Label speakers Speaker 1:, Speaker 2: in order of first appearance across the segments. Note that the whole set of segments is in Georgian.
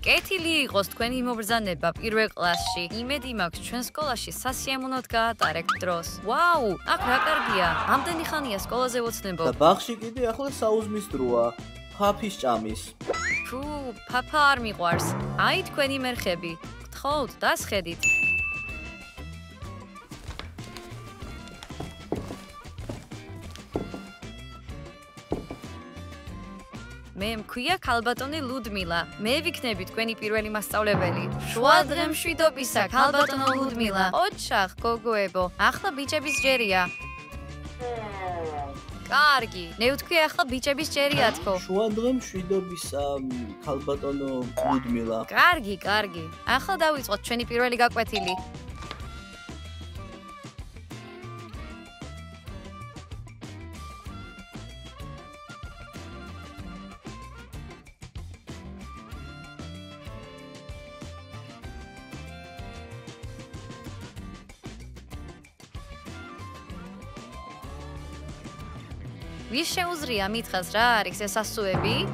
Speaker 1: კეთილი იყოს თქვენი იმობრძანება პირველ კლასში. იმედი მაქვს ჩვენ სკოლაში სასიამოვნოდ გაატარეთ დროს. ვაუ, აქ რა კარგია. ამდენი ხანია სკოლაზე ვოცნებო.
Speaker 2: და ბაღში კიდე ახლა საუზმის დროა. ფაფის ჭამის.
Speaker 1: ფუ, ფაფა არ მიყვარს. აი თქვენი მერხები. გთხოვთ, დასხედით. მე მქვია ქალბატონი ლუდმილა. მე ვიქნები თქვენი პირველი მასწავლებელი. შუა დღე მშვიდობისა, ქალბატონო ლუდმილა. ოჩახ, გოგოებო, ახლა ბიჭების ჯერია. კარგი, ნევთქვი ახლა ბიჭების ჯერია თქო.
Speaker 2: შუა დღე მშვიდობისა, ქალბატონო ლუდმილა.
Speaker 1: კარგი. ახლა დავიწყოთ ჩვენი პირველი გაკვეთილი. ვის შეუძლია მითხრას რა არის ეს ასოები?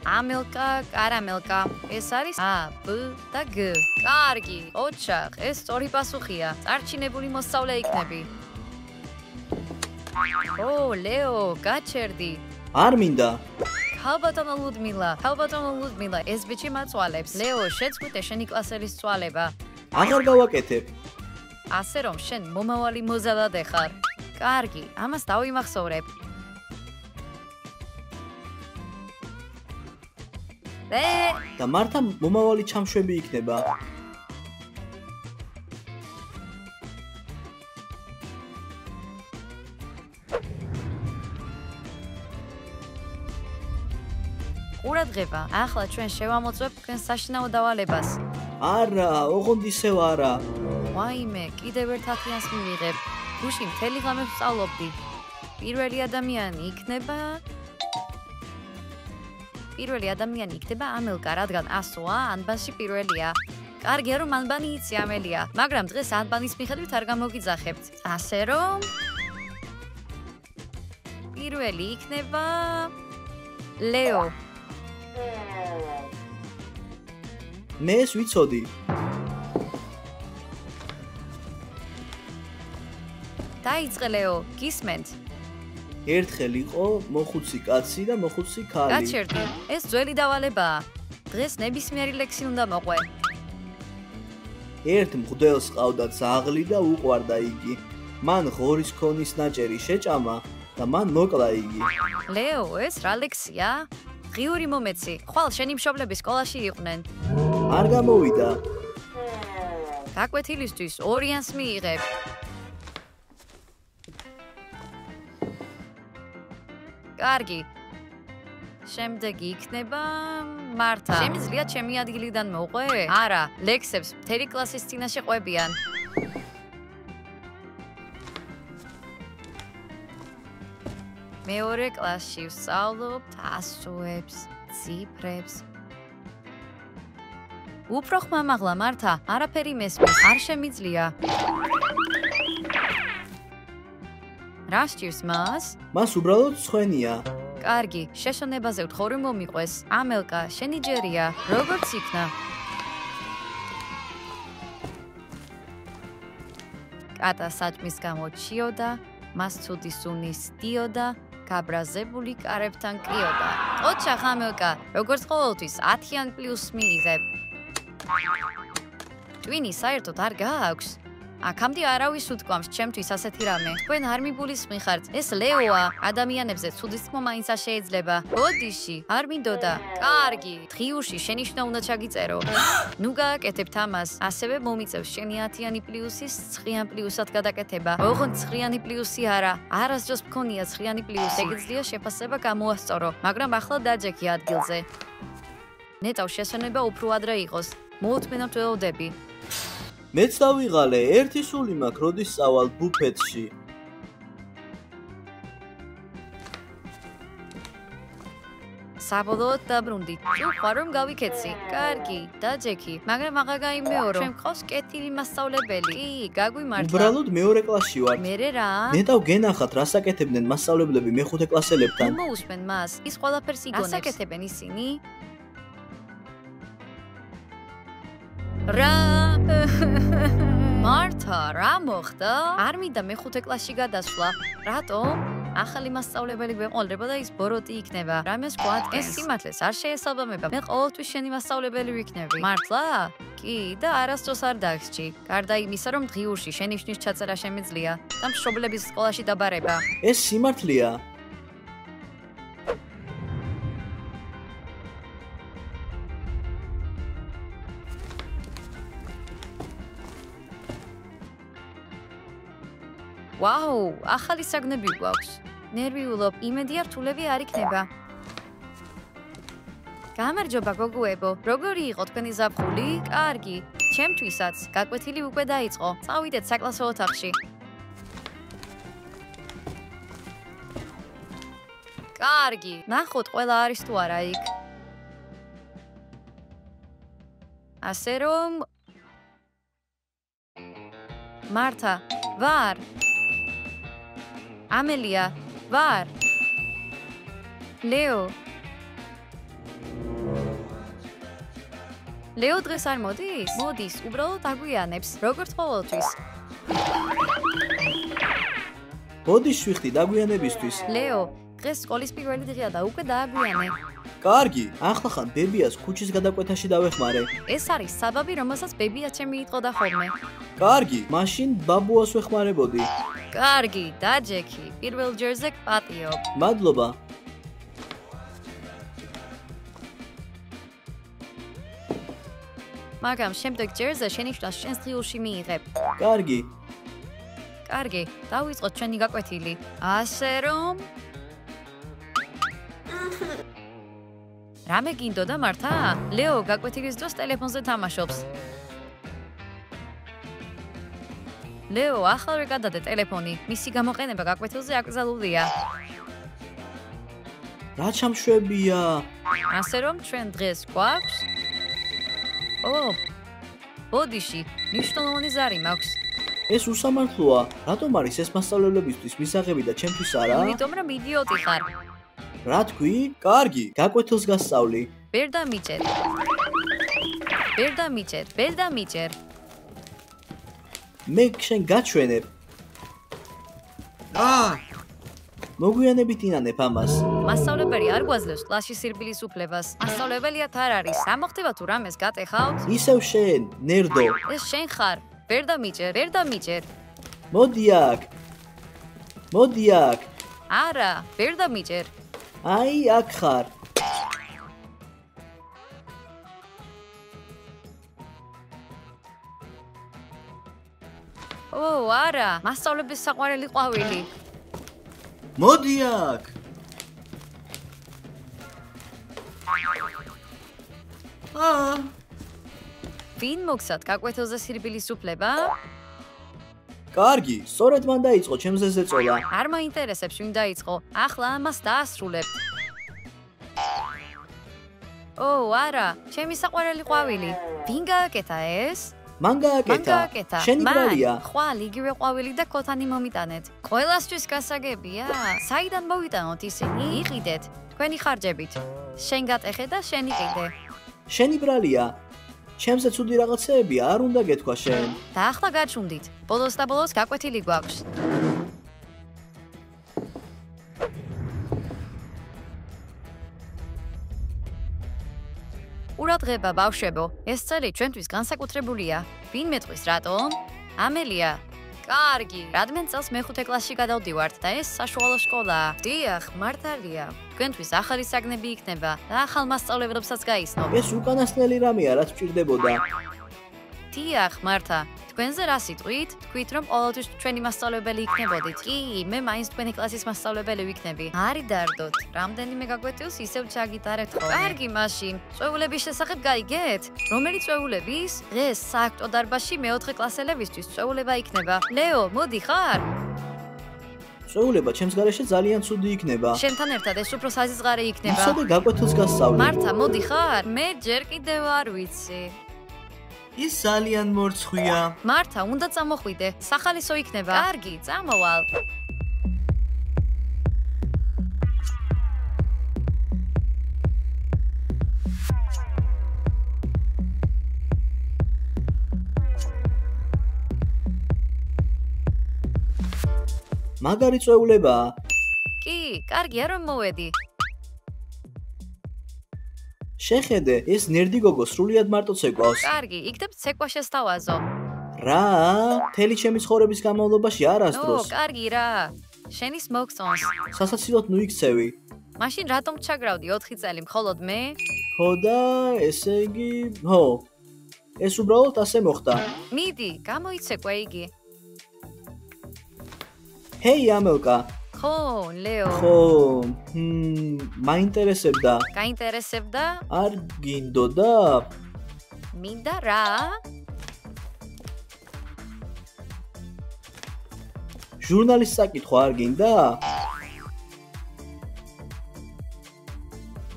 Speaker 1: ამელკა, კარამელკა. ეს არის A, B და G. კარგი, ოჩახ, ეს სწორი პასუხია. წარჩინებული მოსწავლე იქნები. ო, ლეო, გაჩერდი.
Speaker 2: არ მინდა.
Speaker 1: ქალბატონო ლუდმილა, ეს ბიჭი მაწვალებს. ლეო, შეწყვიტე შენი კლასელის წვალება.
Speaker 2: აღარ გავაკეთებ.
Speaker 1: ასე რომ შენ მომავალი მოზადადე ხარ. კარგი, ამას დავიმახსოვრებ.
Speaker 2: და მართა მომავალი ჩამშვები იქნება.
Speaker 1: ყურადღება, ახლა ჩვენ შევამოწმებ თქვენ საშინაო დავალებას.
Speaker 2: არა, ოღონდ ისევ არა.
Speaker 1: ვაიმე, კიდევ ერთ 10-იანს მივიღებ. გუში მთელი ღამე ვსწავლობდი. პირველი ადამიანი იქნება ამელკა, რადგან ასოა ანბანში პირველია. კარგია რომ ანბანი იცი ამელია, მაგრამ დღეს ანბანის მიხედვით არ გამოგიძახებთ. ასე რომ პირველი იქნება ლეო.
Speaker 2: მე ეს ვიცოდი.
Speaker 1: დაიწყე ლეო, გისმენთ?
Speaker 2: ერთხელ იყო მოხუცი კაცი და მოხუცი ქალი.
Speaker 1: გაჩერდი, ეს ძველი დავალებაა. დღეს ნებისმიერი ლექსი უნდა მოყვე.
Speaker 2: ერთ მღვდელს ყავდა ძაღლი და უყვარდა იგი. მან ღორის ქონის ნაჭერი შეჭამა და მან მოკლა იგი.
Speaker 1: ლეო, ეს რა ლექსია? ღიური მომეცი, ხვალ შენი მშობლები სკოლაში იყვნენ.
Speaker 2: არ გამოვიდა.
Speaker 1: გაკვეთილისთვის 2-იანს მიიღებ. კარგი. შემდეგი იქნება მართა. შემიძლია ჩემი ადგილიდან მოყვე? არა, ლექსებს მთელი კლასის წინაშე ყვებიან. მეორე კლასში ვსწავლობთ ასოებს, ციფრებს. უფრო ხმამაღლა მართა, არაფერი მესმის, არ შემიძლია. რა სჭირს მას?
Speaker 2: მას უბრალოდ სხვენია.
Speaker 1: კარგი, შეშონებაზე ვთხოვ რომ მომიყვეს. ამელკა, შენი ჯერია. როგორც იქნა? კატა საჭმის გამო ჩიოდა, მას ცუდი სუნი სდიოდა, გაბრაზებული კარებთან კრიოდა. ოჩახ ამელკა, როგორც ყოველთვის 10-იან პლუს მიიღებ. ტვინი საერთოდ არ გააქვს. აქამდე არავის უთქვამს ჩემთვის ასეთი რამე. თქვენ არ მიგულისხმიხართ, ეს ლეოა. ადამიანებზე ცუდისმო მაინც არ შეიძლება. ბოდიში, არ მინდოდა. კარგი, დღიურში შენიშვნა უნდა ჩაგიწერო. ნუ გააკეთებთ ამას. ასევე მომიწევს შენი 10-იანი პლუსის 9-იან პლუსად გადაკეთება. ოღონდ 9-იანი პლუსი არა. არასდროს მქონია 9-იანი პლუსი. შეგიძლია შეფასება გამოასწორო, მაგრამ ახლა დაჯექი ადგილზე. ნეტავ შესვენება უფრო ადრე იყოს. მოუთმენად ველოდები.
Speaker 2: მეც დავიღალე, ერთი სული მაქვს, როდის სწავალ ბუფეტში.
Speaker 1: საბოლოოდ დაბრუნდი. ვუყვა რომ გავიქეცი. კარგი, დაჯექი, მაგრამ აღარ გაიმეორო. ჩვენ ყავს კეთილი მასწავლებელი. კი, გაგვიმართლა.
Speaker 2: უბრალოდ მეორე კლასში ვარ.
Speaker 1: მერე რა?
Speaker 2: ნეტავ გენახათ, რას აკეთებდნენ მასწავლებლები მეხუთე კლასელებთან.
Speaker 1: მოусმენ მას. ის ყველაფერს იგონებს. რას აკეთებენ ისინი? რა მართა, რა მოხდა? არ მინდა მეხუთე კლასში გადასვლა. რატომ? ახალი მასწავლებელი გვეყოლება და ის ბოროტი იქნება. რამეს გვადგეს? ეს სიმართლეს არ შეესაბამება. მე ყოველთვის შენი მასწავლებელი ვიქნები. მართლა? კი, და არასდროს არ დაგსჭი. გარდა იმისა, რომ დღიურში შენიშვნის ჩაწერა შემიძლია და მშობლების სკოლაში დაბარება.
Speaker 2: ეს სიმართლეა.
Speaker 1: ვაუ, ახალი საგნები გვაქვს. ნერვიულობ, იმედია რთულები არ იქნება. გამარჯობა გოგოებო, როგორი იყო თქვენი ზაფხული? კარგი, ჩემთვისაც გაკვეთილი უკვე დაიწყო. წავიდეთ საკლასო ოთახში. კარგი, ნახოთ ყველა არის თუ არა იქ. ასე რომ მართა, ვარ. ამელია, ვარ. ლეო. ლეო დღეს არ მოდის? მოდის, უბრალოდ აგვიანებს, როგორც ყოველთვის.
Speaker 2: ბოდი შვიხტი დაგვიანებისთვის.
Speaker 1: ლეო, დღეს სკოლის პირველი დღეა და უკვე დააგვიანე.
Speaker 2: კარგი, ახლა ხან ბებიას ქუჩის გადაკვეთაში დავეხმარე.
Speaker 1: ეს არის საბაბი, რომელსაც ბებია ჩემი იტყოდა ხოლმე.
Speaker 2: კარგი, მაშინ ბაბუას ვეხმარებოდი.
Speaker 1: კარგი, დაჯექი, პირველ ჯერზე გპატიობ.
Speaker 2: მადლობა.
Speaker 1: მაგრამ შემდეგ ჯერზე შენიშვნას შენს დღიურში მიიღებ.
Speaker 2: კარგი.
Speaker 1: კარგი, დავიწყოთ ჩვენი გაკვეთილი. ასე რომ რამე გინდოდა მართა? ლეო გაკვეთილის დროს ტელეფონზე თამაშობს. ლეო, ახალვე გადადე ტელეფონი. მისი გამოყენება გაკვეთილზე აკრძალულია.
Speaker 2: რა ჩამშვებია?
Speaker 1: ასე რომ ჩვენ დღეს გვაქვს ბოდიში, მნიშვნელოვანი ზარი მაქვს.
Speaker 2: ეს უსამართლოა. რატომ არის ეს მასწავლებლებისთვის მისაღები და ჩემთვის არა?
Speaker 1: იმიტომ რომ იდიოტი ხარ.
Speaker 2: რა თქვი? კარგი, გაკვეთილს გასწავლი.
Speaker 1: ვერ დამიჭერ. ვერ დამიჭერ.
Speaker 2: მე შენ გაჩვენებ. მოგვიანებით ინანებ ამას.
Speaker 1: მასწავლებელი არ გვაძლევს კლასში სირბილის უფლებას. მასწავლებელიათ არ არის. ამოხდება თუ რამეს გატეხავთ?
Speaker 2: ისევ შენ, ნერდო.
Speaker 1: ეს შენ ხარ. ვერ დამიჭერ.
Speaker 2: მოდი აქ.
Speaker 1: არა, ვერ დამიჭერ.
Speaker 2: აი, აქ ხარ.
Speaker 1: არა, მასწავლების საყვარელი ყვავილი.
Speaker 2: მოდი აქ.
Speaker 1: ვინ მოგცათ გაკვეთილზე სირბილის უფლება?
Speaker 2: კარგი, სწორედ მან დაიწყო ჩემზე ზეწოლა.
Speaker 1: არ მაინტერესებს ვინ დაიწყო. ახლა ამას დაასრულებთ. არა, ჩემი საყვარელი ყვავილი. ვინ გააკეთა ეს?
Speaker 2: მან გააკეთა. შენი ბრალია.
Speaker 1: ხვალ იგივე ყვავილი და ქოთანი მომიტანეთ. ყველასთვის გასაგებია? საიდან მოვიტანოთ ისინი? იყიდეთ, თქვენი ხარჯებით. შენ გატეხე და შენ იყიდე.
Speaker 2: შენი ბრალია. ჩემზე ცუდი რაღაცეები არ უნდა გეთქვა შენ.
Speaker 1: და ახლა გაჩვდით. ბოლოს და ბოლოს გაკვეთილი გვაქვს. ურადღება ბავშვებო, ეს წელი ჩვენთვის განსაკუთრებულია. ვინ მეტყვის რატომ? ამელია. კარგი, რადგან წელს მეხუთე კლასში გადავდივართ და ეს საშუალო სკოლაა. დიახ, მართალია. თქვენთვის ახალი საგნები იქნება და ახალ მასწავლებლებსაც გაიცნობ.
Speaker 2: ეს უკანასკნელი რამეა, რაც მჭირდებოდა.
Speaker 1: დიახ, მართა. თქვენზე რა სიტყვით? თქვით, რომ ყოველთვის ჩვენი მასწავლებელი იქნებოდით. კი, მე მაინც თქვენი კლასის მასწავლებელი ვიქნები. არი დარდოთ, რამდენიმე გაკვეთილს ისევ ჩაგიტარებთ ხოლმე. კარგი, მაშინ, წვეულების შესახებ გაიგეთ? რომელი წვეულების? დღეს სააქტო დარბაზში მეოთხე კლასელებისთვის წვეულება იქნება. ლეო, მოდი ხარ?
Speaker 2: წვეულება ჩემს გარეშე ძალიან ცუდი იქნება.
Speaker 1: შენთან ერთად ეს უფრო საზღარი იქნება.
Speaker 2: ისე გაკვეთილს გასწავლი.
Speaker 1: მართა, მოდი ხარ? მე ჯერ კიდევ არ ვიცი.
Speaker 2: ის ძალიან მორცხვია.
Speaker 1: მართა, უნდა წამოხვიდე. სახალისო იქნება. კარგი, წამოვალ.
Speaker 2: მაგარი წვეულებაა.
Speaker 1: კი, კარგია რომ მოვედი.
Speaker 2: შეხედე, ეს ნერდი გოგო სრულიად მარტო ცეკვავს.
Speaker 1: კარგი, იქნებ ცეკვა შესთავაზო.
Speaker 2: რა? მთელი ჩემი ცხოვრების განმავლობაში
Speaker 1: ო,
Speaker 2: არასდროს.
Speaker 1: კარგი რა. შენის მოგწონს.
Speaker 2: სასაცილოდ ნუ იქცევი.
Speaker 1: მაშინ რატომ ჩაგრავდი 4 წელი მხოლოდ მე?
Speaker 2: ხო და ესე იგი, ხო. ეს უბრალოდ ასე მოხდა.
Speaker 1: მიდი, გამოიცეკვე იგი.
Speaker 2: ჰეი ამელკა.
Speaker 1: ხო, ლეო.
Speaker 2: ხო, მაინტერესებდა.
Speaker 1: გაინტერესებდა?
Speaker 2: არ გინდოდა?
Speaker 1: მინდა რა?
Speaker 2: ჟურნალის საკითხვა არ გინდა?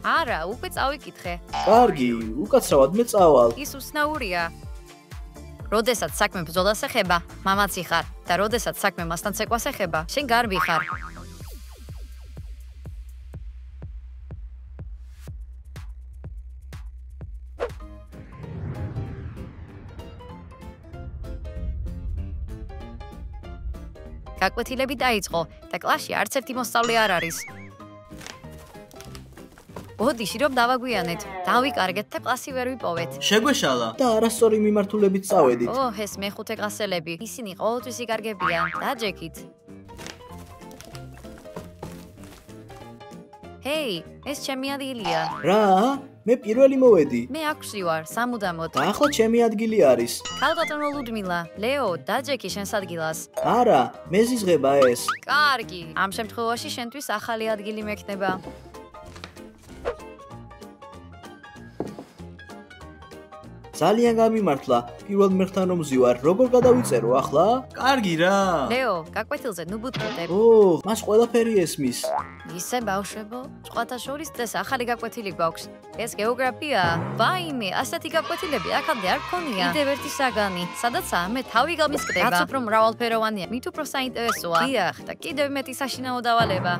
Speaker 1: არა, უკვე წავიკითხე.
Speaker 2: კარგი, უკაცრავად მე წავალ.
Speaker 1: ის უცნაურია. როდესაც საქმე ბრძოლას ეხება, მამაცი ხარ და როდესაც საქმე მასთან ცეკვას ეხება, შენ გარბი ხარ. გაკვეთილები დაიწყო და კლასში არც ერთი მოსწავლე არ არის. ბოდიში რომ დავაგვიანეთ, დავიკარგეთ და კლასი ვერ ვიპოვეთ.
Speaker 2: შეგვეშალა და არასწორი მიმართულებით წავედით.
Speaker 1: ეს მეხუთე კლასელები. ისინი ყოველთვის იკარგებიან. დაჯექით. ჰეი, ეს ჩემი ადგილია.
Speaker 2: რა? მე პირველი მოვედი.
Speaker 1: მე აქვსი ვარ, სამუდამოდ.
Speaker 2: და ახლა ჩემი ადგილი არის.
Speaker 1: ქალბატონო ლუდმილა, ლეო, დაჯექი შენს ადგილას.
Speaker 2: არა, მე ზიზღება ეს.
Speaker 1: კარგი. ამ შემთხვევაში შენთვის ახალი ადგილი მექნება.
Speaker 2: ძალიან გამიმართლა. პირველ მერხთან რომ ზივარ, როგორ გადავიწერო ახლა? კარგი რა.
Speaker 1: ლეო, გაკვეთილზე ნუ ბუთბუტებ.
Speaker 2: მას ყველაფერი ესმის.
Speaker 1: ისე ბავშვებო, სხვათა შორის ეს ახალი გაკვეთილი გვაქვს. ეს გეოგრაფიაა. ვაიმე, ასეთი გაკვეთილები აქამდე არ გქონია. კიდევ ერთი საგანი, სადაცაა მე თავი გამისკდება. რაც უფრო მრავალფეროვანია, მით უფრო საინტერესოა. დიახ, და კიდევ მეტი საშინაო დავალება.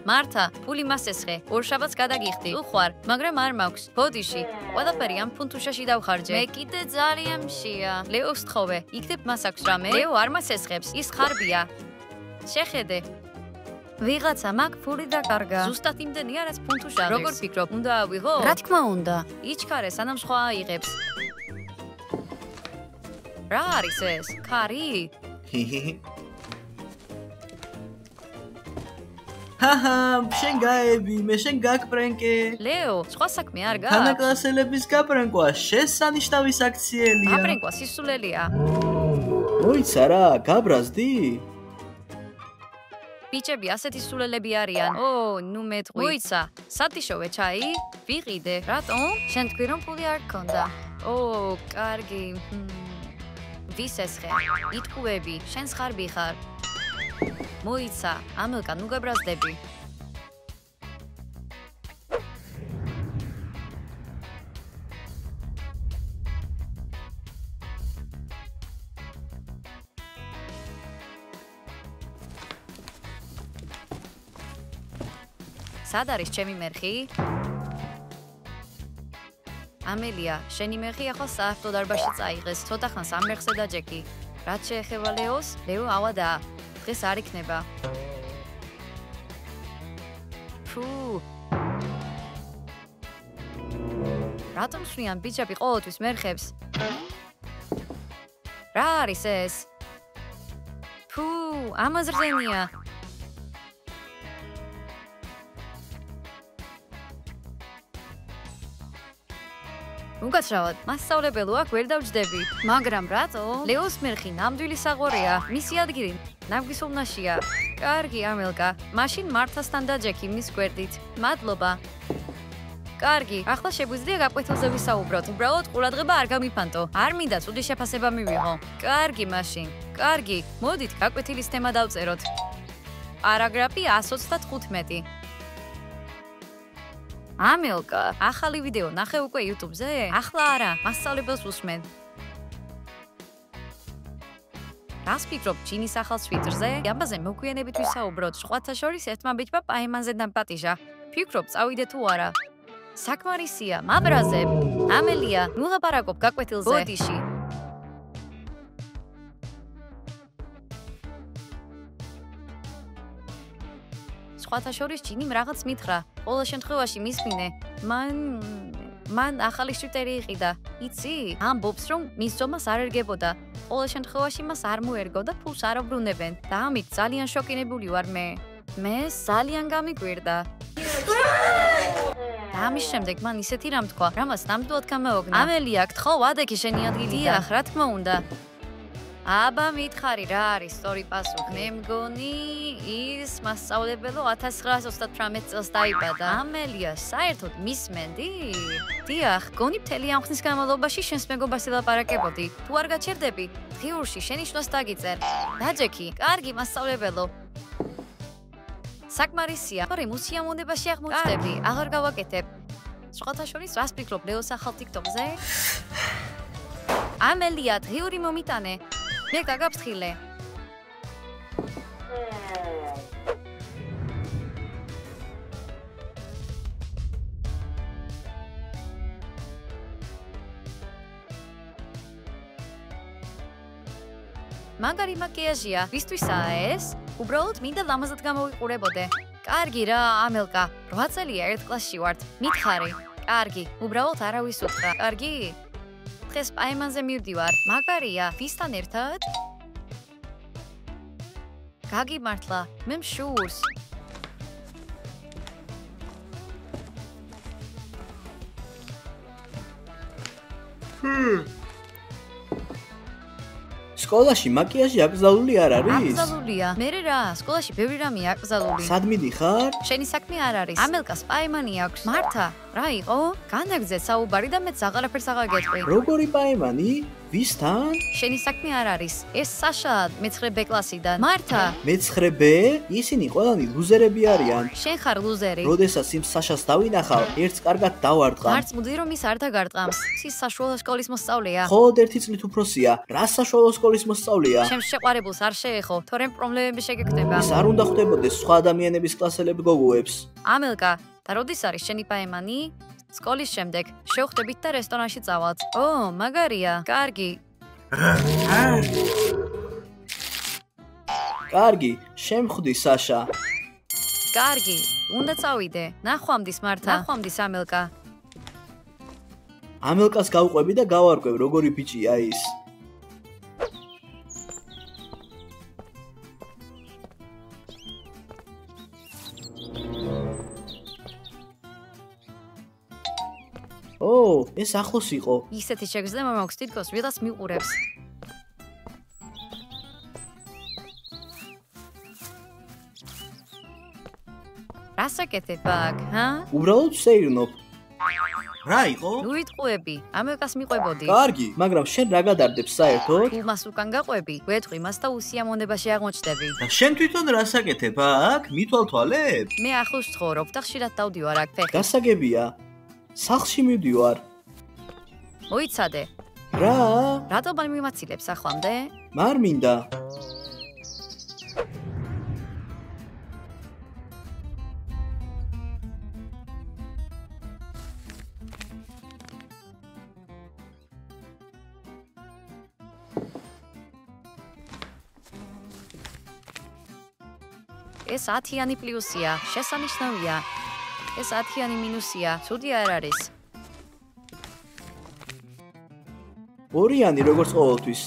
Speaker 1: მართა, ფული მას ესხე. ორშაბათს გადაგიხდი. უხვარ, მაგრამ არ მაქვს. ბოდიში, ყველაფერი ამ ფუნთუშაში დავხარჯე. მე კიდე ძალიან მშია. ლეოს თხოვე. იქნებ მას აქვს რამე? ლეო არ მას ესხებს. ის ხარბია. შეხედე. ვიღაცა მაგ ფული დაკარგა. ზუსტად იმდენი არის ფუნთუშა. როგორ ფიქრობ, უნდა ავიღო? რა თქმა უნდა. იჩქარე, სანამ სხვა აიღებს. რა არის ეს? ქარი?
Speaker 2: ჰაჰა, შენ გაები, მე შენ გაკპრენკე.
Speaker 1: ლეო, სხვა საქმე არ გაქვს?
Speaker 2: თანაკლასელების გაპრენკვა შესანიშნავი აქციელია.
Speaker 1: გაპრენკვა სისულელია.
Speaker 2: მოიცა რა, გაბრაზდი?
Speaker 1: ბიჭები ასეთი სულელები არიან. ნუ მეტყვი. მოიცა, სათიშოვე ჩაი? ვიყიდე. რატომ? შენ თქვი რომ ფული არ გქონდა. კარგი. ვის ესხე? იტყუები, შენ ხარბი ხარ. მოიცა, ამელკა, ნუ გაბრაზდები. სად არის ჩემი მერხი? ამელია, შენი მერხი ახლა საერთო დარბაზში წაიღეს. ცოტა ხანს ამ მერხზე დაჯექი. რაც შეეხება ლეოს, ლეო ავადაა. დღეს არ იქნება. რატომ სვიან ბიჭები ყოველთვის მერხებს? რა არის ეს? ამაზრზენია. უკაცრავად, მასწავლებელო აქ ვერ დავჯდები. მაგრამ რატო? ლეოს მერხი ნამდვილი საყვარია. მისი ადგილი ნაგვისოვნაშია. კარგი, ამელკა. მაშინ მართასთან დაჯექი მის გვერდით. მადლობა. კარგი, ახლა შეგვიძლია გაკვეთილზე ვისაუბროთ. უბრალოდ ყურადღება არ გამიფანტო. არ მინდა ცუდი შეფასება მივიღო. კარგი, მაშინ. კარგი, მოდით გაკვეთილის თემა დავწეროთ. პარაგრაფი 125. ამელკა, ახალი ვიდეო ნახე უკვე YouTube-ზე? ახლა არა, მასწავლებელს უსმენ. რას ფიქრობ ჩინის ახალ სვიტრზე? ამაზე მოგვიანებით ვისაუბროთ. სხვათა შორის ერთმა ბიჭმა პაემანზე დამპატიჟა. ფიქრობ, წავიდე თუ არა. საკმარისია, მაბრაზებ. ამელია, ნუ ლაპარაკობ გაკვეთილზე. ბოდიში. სხვათა შორის ჯინიმ რაღაც მითხრა. ყოველ შემთხვევაში მისმინე. მან ახალი შვიტერი იყიდა. იცი? ამბობს, რომ მის ზომას არ ერგებოდა. ყოველ შემთხვევაში მას არ მოერგო და ფულს არ აბრუნებენ. და ამით ძალიან შოკირებული ვარ მე. მე ძალიან გამიკვირდა. და ამის შემდეგ მან ისეთი რამ თქვა, რამაც ნამდვილად გამეოგნა. ამელია, გთხოვ, ადექი შენი ადგილი. დიახ, რა თქმა უნდა. აბა მითხარი რა არის სწორი პასუხი? მე მგონი ის მასწავლებელო 1938 წელს დაიბადა. ამელია, საერთოდ მისმენდი? დიახ, გონი მთელი ამ ხნის განმავლობაში შენს მეგობარს ელაპარაკებოდი. თუ არ გაჩერდები, ღიურში შენი შნოს დაგიწერ. დაჯექი, კარგი მასწავლებელო. საკმარისია, თორემ უსიამოვნებაში აღმოჩნდები, აღარ გავაკეთებ. სხვათა შორის, რას ფიქრობ ლეოს ახალ TikTok-ზე? ამელია, ღიური მომიტანე. მე გაგაფრთხილე. მაგარი მაკიაჟია, ვისთვისაა ეს? უბრალოდ მინდა ლამაზად გამოვიყურებოდე. კარგი რა, ამელკა, 8 წელია ერთ კლასში ვართ. მითხარი. კარგი, უბრალოდ არავის უთხრა. კარგი? დღეს პაემანზე მივდივარ. მაგარია, ვისთან ერთად? გაგიმართლა, მე მშურს.
Speaker 2: სკოლაში მაკიაჟი აკრძალული არ არის?
Speaker 1: აკრძალულია. მერე რა, სკოლაში ბევრი რამეა აკრძალული.
Speaker 2: სად მიდიხარ?
Speaker 1: შენი საქმე არ არის. ამელკას პაემანი აქვს. მართა, რა იყო? განაგძე საუბარი და მეც აღარაფერს აღარ გეტყვი.
Speaker 2: როგორი პაემანი? ვისთან?
Speaker 1: შენი საქმე არ არის. ეს საშაა მე-9 კლასიდან. მართა,
Speaker 2: მე-9 B? ისინი ყველანი ლუზერები არიან.
Speaker 1: შენ ხარ ლუზერი.
Speaker 2: როდესაც იმ საშას დავინახავ, ერთს კარგად დავარტყამ.
Speaker 1: მარც მუდი რომ ის არ დაგარტყამს. ის საშუალო სკოლის მოსწავლეა.
Speaker 2: მხოლოდ 1 წლით უფროსია. რა საშუალო სკოლის მოსწავლეა?
Speaker 1: ჩემს შეყვარებულს არ შეეხო, თორემ პრობლემები შეგექნება.
Speaker 2: ის არ უნდა ხვდებოდეს სხვა ადამიანების კლასელებ გოგოებს.
Speaker 1: ამელკა, და როდის არის შენი პაემანი? სკოლის შემდეგ შევხვდებით და რესტორანში წავალთ. ო, მაგარია. კარგი.
Speaker 2: კარგი, შემხვდი საშა.
Speaker 1: კარგი, უნდა წავიდე. ნახვამდის მართა. ნახვამდის ამელკა.
Speaker 2: ამელკას გავყვები და გავარკვევ როგორი ბიჭია ის. ეს ახლოს იყო.
Speaker 1: ისეთი შეგრძნება მაქვს თითქოს ვიღაც მიყურებს. რას აკეთებ აქ, ჰა?
Speaker 2: უბრალოდ ვსეირნობ. რა იყო?
Speaker 1: ნუ იტყუები, ამელკას მიყვებოდი.
Speaker 2: კარგი, მაგრამ შენ რა გადარდებს საერთოდ?
Speaker 1: თუ მას უკან გაყვები, გვეტყვი მას და უსიამოვნებაში აღმოჩნდები.
Speaker 2: და შენ თვითონ რას აკეთებ აქ? მithვალ თვალებს?
Speaker 1: მე ახლოს ვცხოვრობ და ხშირად დავდივარ აქ ფეხით.
Speaker 2: გასაგებია. სახლში მივდივარ.
Speaker 1: მოიცადე.
Speaker 2: რა?
Speaker 1: რატომ არ მიმაცილებს ახლამდე?
Speaker 2: მარ მინდა.
Speaker 1: ეს 10-იანი პლუსია, შესანიშნავია. ეს 10-იანი მინუსია, ცუდი არ არის.
Speaker 2: 2-იანი როგორც ყოველთვის.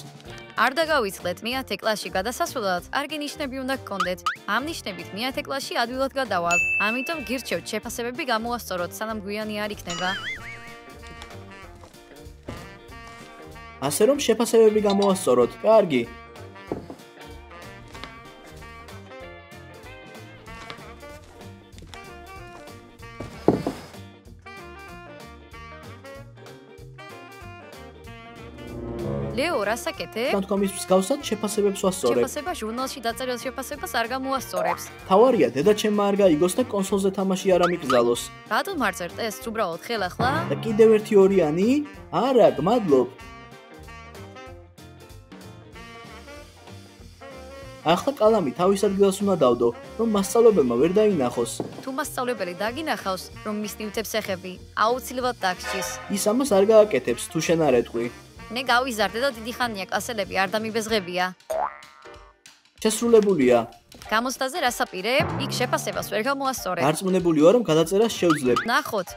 Speaker 1: არ დაგავიწყდეთ, მე-10 კლასში გადასასვლელად კარგი ნიშნები უნდა გქონდეთ. ამ ნიშნებით მე-10 კლასში ადვილად გადავალ. ამიტომ გირჩევთ შეფასებები გამოასწოროთ, სანამ გვიანი არ იქნება.
Speaker 2: ასე რომ შეფასებები გამოასწოროთ. კარგი.
Speaker 1: ლეო, რას აკეთებ?
Speaker 2: თანთქომის მსგავსად შეფასებებს ვასწორებ.
Speaker 1: შეფასება ჟურნალში დაწერილ შეფასებას არ გამოასწორებს.
Speaker 2: თავარია, დედაჩემმა არ გაიგოს და კონსოლზე თამაში არ ამიკრძალოს.
Speaker 1: რატომ არ წერტ ეს უბრალოდ ხელახლა?
Speaker 2: და კიდევ ერთი 2-იანი? არა, გმადლობ. ახლა კალამი თავის ადგილას უნდა დავდო, რომ მასწავლებელმა ვერ დაინახოს.
Speaker 1: თუ მასწავლებელი დაგინახავს, რომ მის ნივთებს ეხები, აუცილებლად დაგსჯის.
Speaker 2: ის ამას არ გააკეთებს, თუ შენ არ ეტყვი.
Speaker 1: მე გავიზარდე და დიდი ხანია კლასელები არ დამიბეზღებია.
Speaker 2: შესრულებულია.
Speaker 1: გამოსტაზე რას აპირებ? იქ შეფასებას ვერ გამოასწორებ.
Speaker 2: დარწმუნებული ვარ, რომ გადაწერას შევძლებ.
Speaker 1: ნახოთ.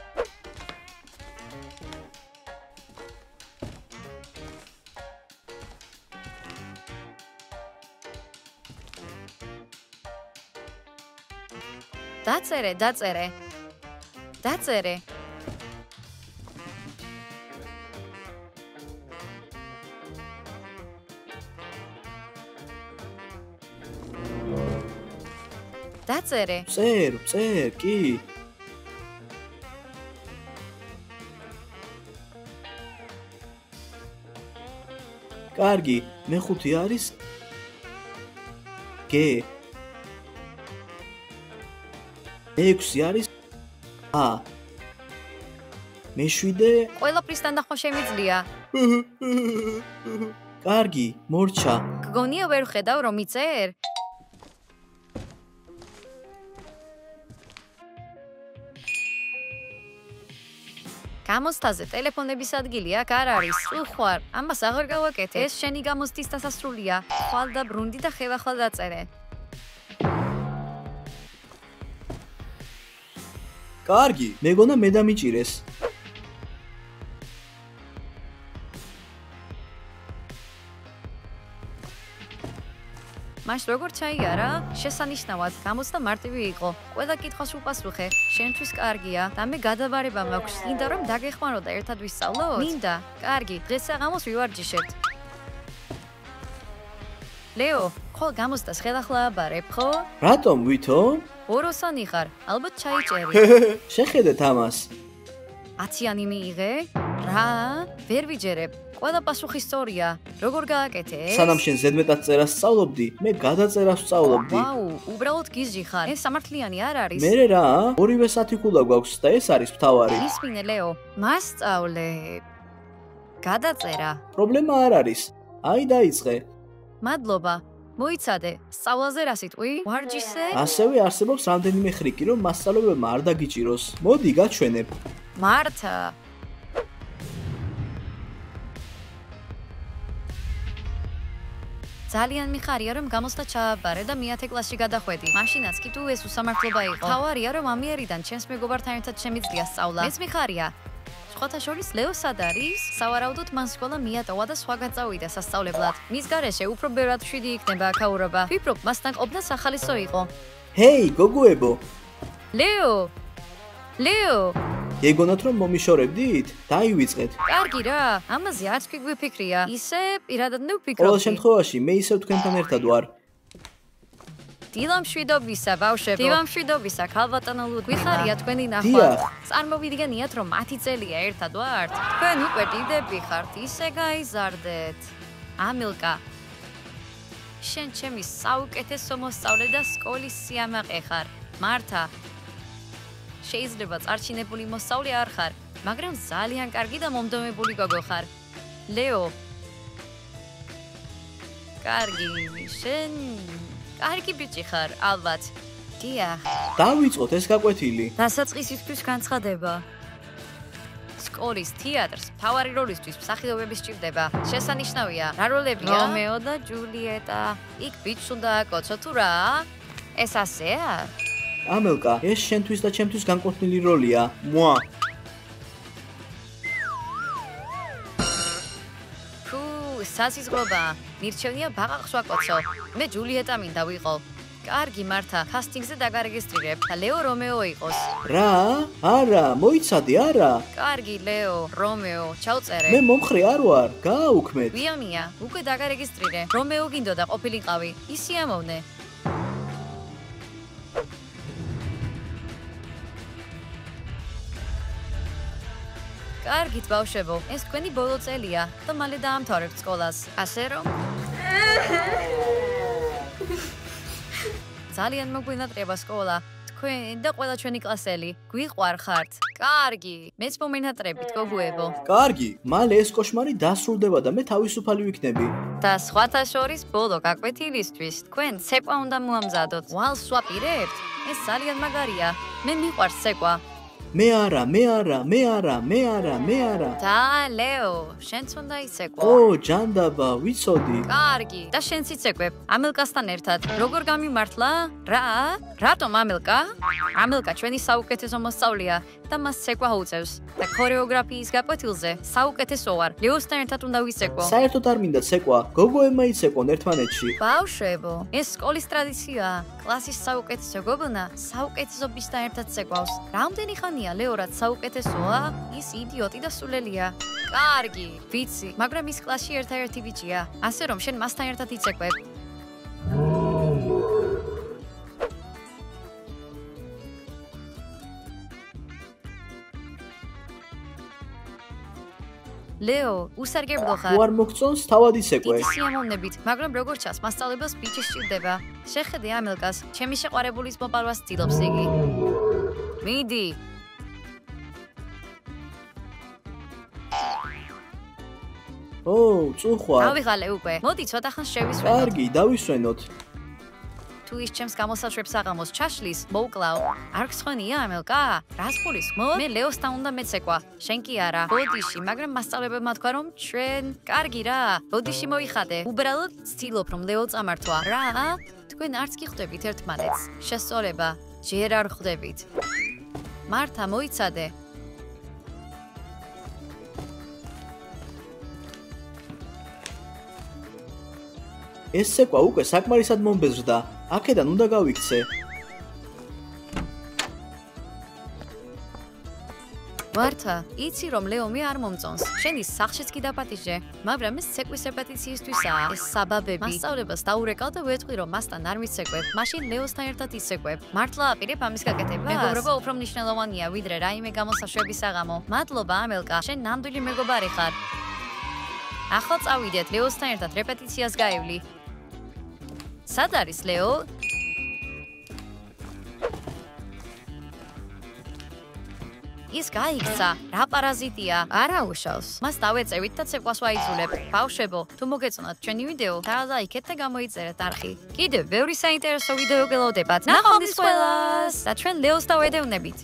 Speaker 1: დაწერე.
Speaker 2: წერ, კი. კარგი, მეხუთი არის გ. მეექვსი არის ა. მეშვიდე
Speaker 1: ყველაფრისთან ნახვა შემიძლია.
Speaker 2: კარგი, მორჩა.
Speaker 1: გგონია ვერ ხედავ რომ იწერ? გამოსთაზე ტელეფონების ადგილი აქ არ არის. უხვარ, ამას აღარ გავაკეთე. ეს შენი გამოსთის დასასრულია. ხვალ და ბრუნდი და ხევახლა დაწერე.
Speaker 2: კარგი, მეგონა მე დამიჭირეს.
Speaker 1: მაშ როგორ ჩაიარა? შესანიშნავად, გამოცდა მარტივი იყო. ყველა კითხვას უპასუხე. შენთვის კარგია და მე გადაბარება მაქვს. მინდა რომ დაგეხმარო და ერთად ვისწავლოთ? მინდა. კარგი, დღეს საღამოს ვივარჯიშებთ. ლეო, ხო გამოცდას ხელახლა აბარებ, ხო?
Speaker 2: რატომ ვითომ?
Speaker 1: ოროსანი ხარ, ალბათ ჩაიჭერი.
Speaker 2: შეხედეთ ამას.
Speaker 1: 10-იანი მიიღე? რა? ვერ ვიჯერებ. ყველა პასუხი სწორია. როგორ გააკეთე ეს?
Speaker 2: სანამ შენ ზედმეტად წერას სწავლობდი, მე გადაწერას სწავლობდი.
Speaker 1: ვაუ, უბრალოდ გიზი ხარ. ეს სამართლიანი არ არის.
Speaker 2: მერე რა? ორივე სათიკულა გვაქვს და ეს არის მთავარი.
Speaker 1: ისმინე ლეო, მასწავლე. გადაწერა.
Speaker 2: პრობლემა არ არის. აი დაიწყე.
Speaker 1: მადლობა. მოიცადე, სწავლაზე რა სიტყვი? ვარჯიშე?
Speaker 2: ასევე არსებობს რამდენიმე ხრიკი, რომ მასწავლებელმა არ დაგიჭიროს. მოდი გაჩვენებ.
Speaker 1: მართა. ძალიან მიხარია რომ გამოსდა ჩააბარე და მე-10 კლასში გადახვედი. მაშინაც კი თუ ეს უსამართლობა იყო. თავარია რომ ამიერიდან ჩემს მეგობართან ერთად შემიძლია სწავლა. მეც მიხარია. სხვათა შორის ლეო სად არის? სავარაუდოდ მან სკოლა მიატოვა და სხვა გაწავიდა სასწავლებლად. მის გარეშე უფრო ბევრად შვიდი იქნება აქაურობა. ვფიქრობ, მასთან ყოფნა სახალისო იყო.
Speaker 2: ჰეი, გოგოებო.
Speaker 1: ლეო.
Speaker 2: გეგონათ რომ მომიშორებდით? დაივიწყეთ.
Speaker 1: კარგი რა, ამაზე არც კი გვიფიქრია. ისე პირადად ნევფიქრობ.
Speaker 2: ყოველ შემთხვევაში მე ისევ თქვენთან ერთად ვარ.
Speaker 1: დილამშვიდობისა, ბავშვებო. დილამშვიდობისა, ქალბატონო ლუდვიგ. გვიხარია თქვენი ნახვა.
Speaker 2: დიახ.
Speaker 1: წარმოვიდგენიათ რომ 10 წელია ერთად ვართ. თქვენ უკვე დიდები ხართ, ისე გაიზარდეთ. ამილკა. შენ ჩემი საუკეთესო მოსწავლე და სკოლის სიამაყე ხარ. მართა. შეიძლება წარჩინებული მოსწავლე არ ხარ, მაგრამ ძალიან კარგი და მომდომებული გოგო ხარ. ლეო. კარგი, შენ კარგი ბიჭი ხარ, ალბათ. დიახ.
Speaker 2: დავიწყოთ ეს გაკვეთილი.
Speaker 1: დასაწყისისთვის განცხადება. სკოლის თეატრს მთავარი როლისთვის მსახიობები სჭირდება. შესანიშნავია, რა როლებია? რომეო და ჯულიეტა. იქ ბიჭს უნდა აკოცო თუ რა? ეს ასეა?
Speaker 2: ამელკა, ეს შენთვის და ჩემთვის განკუთვნილი როლია. მუა.
Speaker 1: სასიზღვრობა. მირჩენია ბაყაყს ვაკოცო. მე ჯულიეტა მინდა ვიყო. კარგი მართა, კასტინგზე დაგარეგისტრირებ და ლეო რომეო იყოს.
Speaker 2: რა? არა, მოიცადე არა.
Speaker 1: კარგი ლეო, რომეო, ჩავწერე.
Speaker 2: მე მომხრე არ ვარ, გააუქმეთ.
Speaker 1: ვიამია, უკვე დაგარეგისტრირე. რომეო გინდოდა ყოფილიყავი. ისი ამოვნე. კარგით ბავშვებო, ეს თქვენი ბოლო წელია და მალე დაამთავრებთ სკოლას. ასე რომ ძალიან მოგვინატრება სკოლა. თქვენ და ყველა ჩვენი კლასელი. გვიყვარხართ. კარგი, მეც მომენატრებით, გოგოებო.
Speaker 2: კარგი, მალე ეს კოშმარი დასრულდება და მე თავისუფალი ვიქნები.
Speaker 1: და სხვათა შორის ბოლო გაკვეთილისთვის თქვენ ცეკვა უნდა მოამზადოთ. ვალს ვაპირებთ? ეს ძალიან მაგარია. მე მიყვარს ცეკვა.
Speaker 2: მე არა, მე არა, მე არა, მე არა, მე არა.
Speaker 1: და ლეო, შენც უნდა იცეკვო.
Speaker 2: ო, ჯანდაბა, ვიცოდი.
Speaker 1: კარგი, და შენც იცეკვებ. ამელკასთან ერთად. როგორ გამიმართლა? რა? რატომ ამელკა? ამელკა ჩვენი საუკეთესო მოსწავლეა და მას ცეკვა უწევს. და ქორეოგრაფიის გაკვეთილზე საუკეთესო ვარ. ლეოსთან ერთად უნდა ვიცეკვო.
Speaker 2: საერთოდ არ მინდა ცეკვა. გოგოებმა იცეკვონ ერთმანეთში.
Speaker 1: ბავშვებო, ეს სკოლის ტრადიციაა. კლასის საუკეთესო გოგონა საუკეთესო ბიჭთან ერთად ცეკვავს. რამდენი ხანია ლეო რაც საუკეთესოა? ის იდიოტი და სულელია. კარგი, ვიცი, მაგრამ ის კლასში ერთადერთი ბიჭია. ასე რომ შენ მასთან ერთად იცეკვებ. ლეო, უსარგებლო ხარ.
Speaker 2: თუ არ მოგწონს, თავად იცეკვე.
Speaker 1: დიდი სიამოვნებით, მაგრამ როგორ ჩანს, მასწავლებლს ბიჭი სჭირდება. შეხედე ამელკას, ჩემი შეყვარებულის მოპარვას ცდილობს იგი. მიდი.
Speaker 2: ო, წუხვა.
Speaker 1: ავიღალე უკვე. მოდი ცოტა ხანს შევისვენოთ.
Speaker 2: კარგი, დავისვენოთ.
Speaker 1: თუ ის ჩემს გამოსაშვებს საღამოს ჩაშლის, მოუკლავ. არ გსხონია ამელკა? რას გულისხმო? მე ლეოსთან უნდა მეცეკვა. შენ კი არა. ბოდიში, მაგრამ მასწავლებელმა თქვა რომ ჩვენ კარგი რა. ბოდიში მოიხადე. უბრალოდ ვცდილობ რომ ლეო წამართვა. რა? თქვენ არც კი ხვდებით ერთმანეთს. შესწორება. ჯერ არ ხვდებით. მართა, მოიცადე.
Speaker 2: ეს ცეკვა უკვე საკმარისად მომბეზრდა. აქედან უნდა გავიქცე.
Speaker 1: მართა, იცი რომ ლეო მე არ მომწონს. შენი სახშიც კი დაპატიჟე, მაგრამ ეს ცეკვის რეპეტიციისთვისაა. ეს საბაბები. მასწავლებლს დაურეკავ და ვეთქვი რომ მასთან არ მიცეკვებ. მაშინ ლეოსთან ერთად იცეკვებ. მართლა აპირებ ამის გაკეთებას? მეგობრობა უფრო მნიშვნელოვანია ვიდრე რაიმე გამოსაშვების საღამო. მადლობა ამელკა, შენ ნამდვილი მეგობარი ხარ. ახლა წავიდეთ ლეოსთან ერთად რეპეტიციას გაევლი. სად არის ლეო? ის გაიქცა, რა პარაზიტია, არა უშავს. მას დავეწევით და ცეკვას ვაიძულებთ. ბავშვებო, თუ მოგეწონათ ჩვენი ვიდეო, დაალაიქეთ და გამოიწერეთ არხი. კიდევ ბევრი საინტერესო ვიდეო გელოდებათ. ნახვამდის ყველას! და ჩვენ ლეოს დავედევნებით.